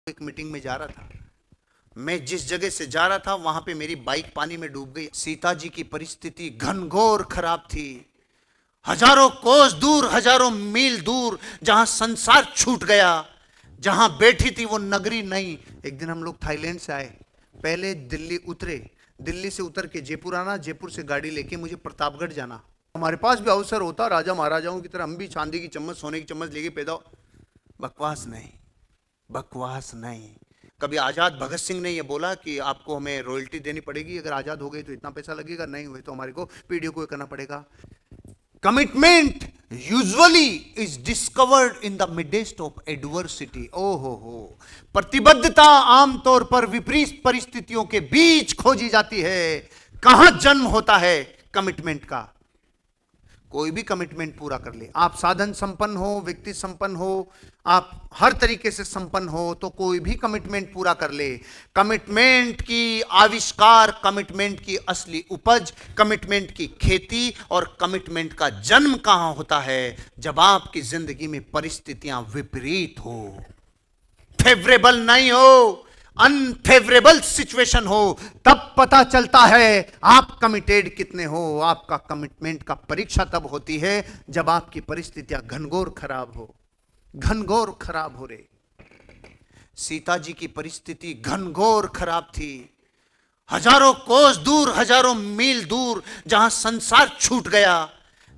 एक मीटिंग में जा रहा था। मैं जिस जगह से जा रहा था वहां पे मेरी बाइक पानी में डूब गई। सीता जी की परिस्थिति घनघोर खराब थी। हजारों कोस दूर, हजारों मील दूर, जहां संसार छूट गया, जहां बैठी थी वो नगरी नहीं। एक दिन हम लोग थाईलैंड से आए, पहले दिल्ली उतरे, दिल्ली से उतर के जयपुर आना, जयपुर से गाड़ी लेके मुझे प्रतापगढ़ जाना। हमारे पास भी अवसर होता राजा महाराजाओं की तरह हम भी चांदी की चम्मच, सोने की चम्मच लेके पैदा। बकवास नहीं, बकवास नहीं। कभी आजाद भगत सिंह ने यह बोला कि आपको हमें रॉयल्टी देनी पड़ेगी, अगर आजाद हो गए तो इतना पैसा लगेगा, नहीं हुए तो हमारे को पीढ़ियों को करना पड़ेगा। Commitment usually is discovered in the midst of adversity. ओहो हो, प्रतिबद्धता आमतौर पर विपरीत परिस्थितियों के बीच खोजी जाती है। कहां जन्म होता है कमिटमेंट का? कोई भी कमिटमेंट पूरा कर ले, आप साधन संपन्न हो, व्यक्ति संपन्न हो, आप हर तरीके से संपन्न हो, तो कोई भी कमिटमेंट पूरा कर ले। कमिटमेंट की आविष्कार, कमिटमेंट की असली उपज, कमिटमेंट की खेती और कमिटमेंट का जन्म कहां होता है? जब आपकी जिंदगी में परिस्थितियां विपरीत हो, फेवरेबल नहीं हो, अनफेवरेबल सिचुएशन हो, तब पता चलता है आप कमिटेड कितने हो। आपका कमिटमेंट का परीक्षा तब होती है जब आपकी परिस्थितियां घनघोर खराब हो, घनघोर खराब हो रही। सीता जी की परिस्थिति घनघोर खराब थी। हजारों कोस दूर, हजारों मील दूर, जहां संसार छूट गया,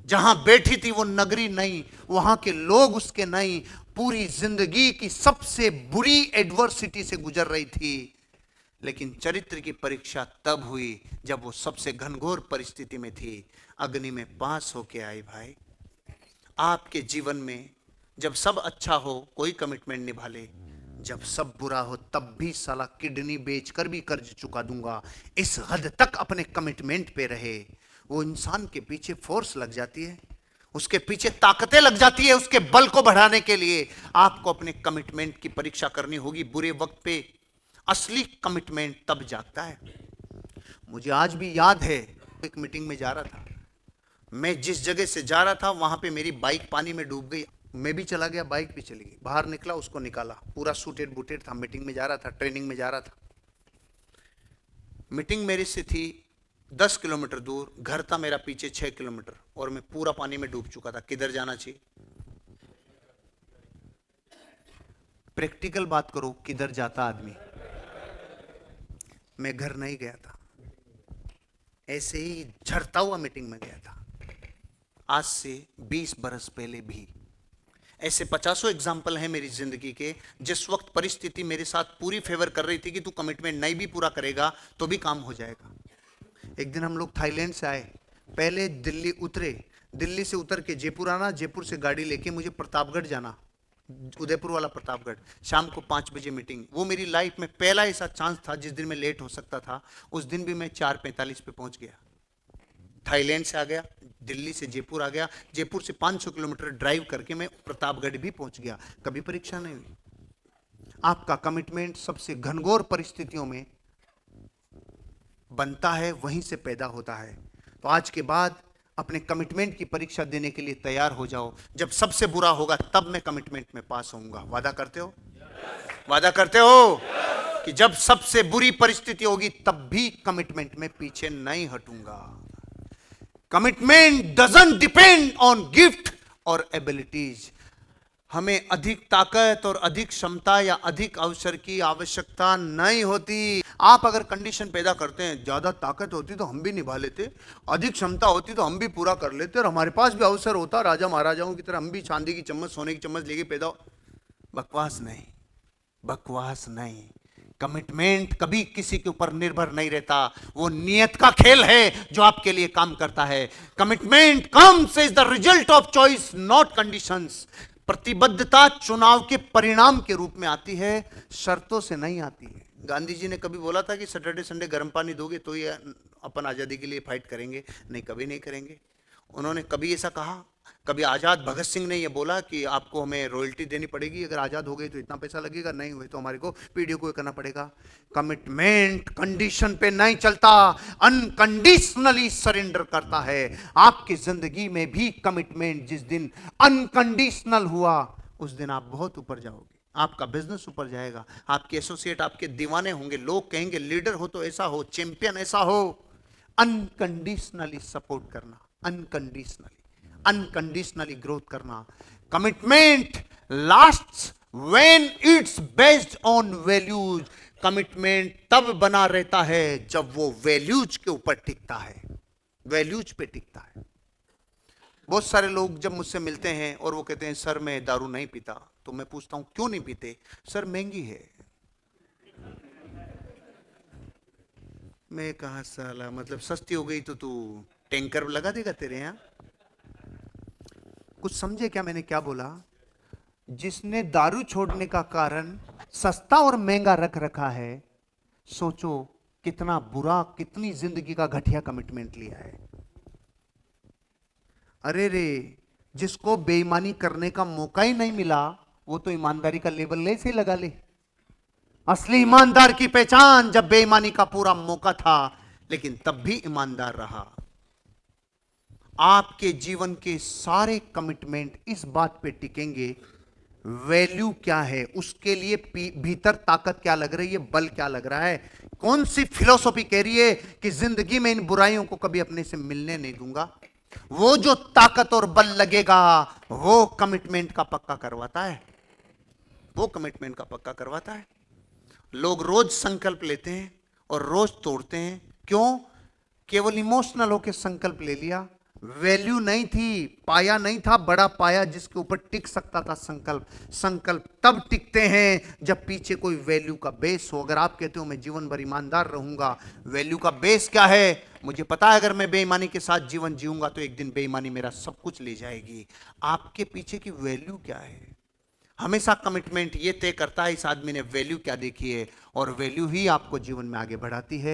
जहां बैठी थी वो नगरी नहीं, वहां के लोग उसके नहीं, पूरी जिंदगी की सबसे बुरी एडवर्सिटी से गुजर रही थी। लेकिन चरित्र की परीक्षा तब हुई जब वो सबसे घनघोर परिस्थिति में थी, अग्नि में पास होके आई। भाई, आपके जीवन में जब सब अच्छा हो कोई कमिटमेंट निभा ले, जब सब बुरा हो तब भी साला किडनी बेचकर भी कर्ज चुका दूंगा, इस हद तक अपने कमिटमेंट पे रहे। वो इंसान के पीछे फोर्स लग जाती है, उसके पीछे ताकतें लग जाती है, उसके बल को बढ़ाने के लिए आपको अपने कमिटमेंट की परीक्षा करनी होगी। बुरे वक्त पे असली कमिटमेंट तब जागता है। मुझे आज भी याद है, एक मीटिंग में जा रहा था, मैं जिस जगह से जा रहा था वहां पे मेरी बाइक पानी में डूब गई। मैं भी चला गया, बाइक भी चली गई। बाहर निकला, उसको निकाला, पूरा सूटेड बूटेड था, मीटिंग में जा रहा था, ट्रेनिंग में जा रहा था। मीटिंग मेरे से थी 10 किलोमीटर दूर, घर था मेरा पीछे 6 किलोमीटर, और मैं पूरा पानी में डूब चुका था। किधर जाना चाहिए? प्रैक्टिकल बात करो, किधर जाता आदमी? मैं घर नहीं गया था, ऐसे ही झरता हुआ मीटिंग में गया था। आज से 20 बरस पहले भी ऐसे 50 एग्जाम्पल हैं मेरी जिंदगी के, जिस वक्त परिस्थिति मेरे साथ पूरी फेवर कर रही थी कि तू कमिटमेंट नहीं भी पूरा करेगा तो भी काम हो जाएगा। एक दिन हम लोग थाईलैंड से आए, पहले दिल्ली उतरे, दिल्ली से उतर के जयपुर आना, जयपुर से गाड़ी लेके मुझे प्रतापगढ़ जाना, उदयपुर वाला प्रतापगढ़। शाम को 5 बजे मीटिंग। वो मेरी लाइफ में पहला ऐसा चांस था जिस दिन मैं लेट हो सकता था, उस दिन भी मैं 4:45 पे पहुंच गया। थाईलैंड से आ गया, दिल्ली से जयपुर आ गया, जयपुर से 500 किलोमीटर ड्राइव करके मैं प्रतापगढ़ भी पहुंच गया। कभी परीक्षा नहीं हुई। आपका कमिटमेंट सबसे घनघोर परिस्थितियों में बनता है, वहीं से पैदा होता है। तो आज के बाद अपने कमिटमेंट की परीक्षा देने के लिए तैयार हो जाओ। जब सबसे बुरा होगा तब मैं कमिटमेंट में पास होऊंगा। वादा करते हो? वादा करते हो कि जब सबसे बुरी परिस्थिति होगी तब भी कमिटमेंट में पीछे नहीं हटूंगा। Commitment doesn't depend on gift और एबिलिटीज। हमें अधिक ताकत और अधिक क्षमता या अधिक अवसर की आवश्यकता नहीं होती। आप अगर कंडीशन पैदा करते हैं, ज्यादा ताकत होती तो हम भी निभा लेते, अधिक क्षमता होती तो हम भी पूरा कर लेते, और हमारे पास भी अवसर होता राजा महाराजाओं की तरह हम भी चांदी की चम्मच, सोने की चम्मच लेके पैदा। बकवास नहीं, बकवास नहीं। कमिटमेंट कभी किसी के ऊपर निर्भर नहीं रहता, वो नियत का खेल है जो आपके लिए काम करता है। Commitment comes as the result of choice, not conditions. प्रतिबद्धता चुनाव के परिणाम के रूप में आती है, शर्तों से नहीं आती है। गांधी जी ने कभी बोला था कि सैटरडे संडे गर्म पानी दोगे तो ये अपन आजादी के लिए फाइट करेंगे? नहीं, कभी नहीं करेंगे। उन्होंने कभी ऐसा कहा? कभी आजाद भगत सिंह ने यह बोला कि आपको हमें रॉयल्टी देनी पड़ेगी, अगर आजाद हो गए तो इतना पैसा लगेगा, नहीं हुए तो हमारे को पीढ़ियों को करना पड़ेगा? कमिटमेंट कंडीशन पे नहीं चलता, अनकंडीशनली सरेंडर करता है। आपकी जिंदगी में भी कमिटमेंट जिस दिन अनकंडीशनल हुआ उस दिन आप बहुत ऊपर जाओगे। आपका बिजनेस ऊपर जाएगा, आपके एसोसिएट आपके दीवाने होंगे, लोग कहेंगे लीडर हो तो ऐसा हो, चैंपियन ऐसा हो। अनकंडीशनली सपोर्ट करना, अनकंडीशनली ग्रोथ करना। Commitment lasts when it's based on values. Commitment तब बना रहता है जब वो वैल्यूज के ऊपर टिकता है, वैल्यूज पे टिकता है। बहुत सारे लोग जब मुझसे मिलते हैं और वो कहते हैं सर मैं दारू नहीं पीता, तो मैं पूछता हूं क्यों नहीं पीते? सर महंगी है। मैं कहा साला मतलब सस्ती हो गई तो तू टैंकर लगा देगा तेरे यहां? कुछ समझे क्या मैंने क्या बोला? जिसने दारू छोड़ने का कारण सस्ता और महंगा रख रखा है, सोचो कितना बुरा, कितनी जिंदगी का घटिया कमिटमेंट लिया है। अरे रे, जिसको बेईमानी करने का मौका ही नहीं मिला, वो तो ईमानदारी का लेबल ले से लगा ले। असली ईमानदार की पहचान जब बेईमानी का पूरा मौका था, लेकिन तब भी ईमानदार रहा। आपके जीवन के सारे कमिटमेंट इस बात पे टिकेंगे, वैल्यू क्या है, उसके लिए भीतर ताकत क्या लग रही है, बल क्या लग रहा है, कौन सी फिलॉसफी कह रही है कि जिंदगी में इन बुराइयों को कभी अपने से मिलने नहीं दूंगा। वो जो ताकत और बल लगेगा वो कमिटमेंट का पक्का करवाता है, वो कमिटमेंट का पक्का करवाता है। लोग रोज संकल्प लेते हैं और रोज तोड़ते हैं, क्यों? केवल इमोशनल होकर संकल्प ले लिया, वैल्यू नहीं थी, पाया नहीं था बड़ा पाया जिसके ऊपर टिक सकता था संकल्प। संकल्प तब टिकते हैं जब पीछे कोई वैल्यू का बेस हो। अगर आप कहते हो मैं जीवन भर ईमानदार रहूंगा, वैल्यू का बेस क्या है? मुझे पता है अगर मैं बेईमानी के साथ जीवन जीऊंगा तो एक दिन बेईमानी मेरा सब कुछ ले जाएगी। आपके पीछे की वैल्यू क्या है? हमेशा कमिटमेंट ये तय करता है इस आदमी ने वैल्यू क्या देखी है, और वैल्यू ही आपको जीवन में आगे बढ़ाती है।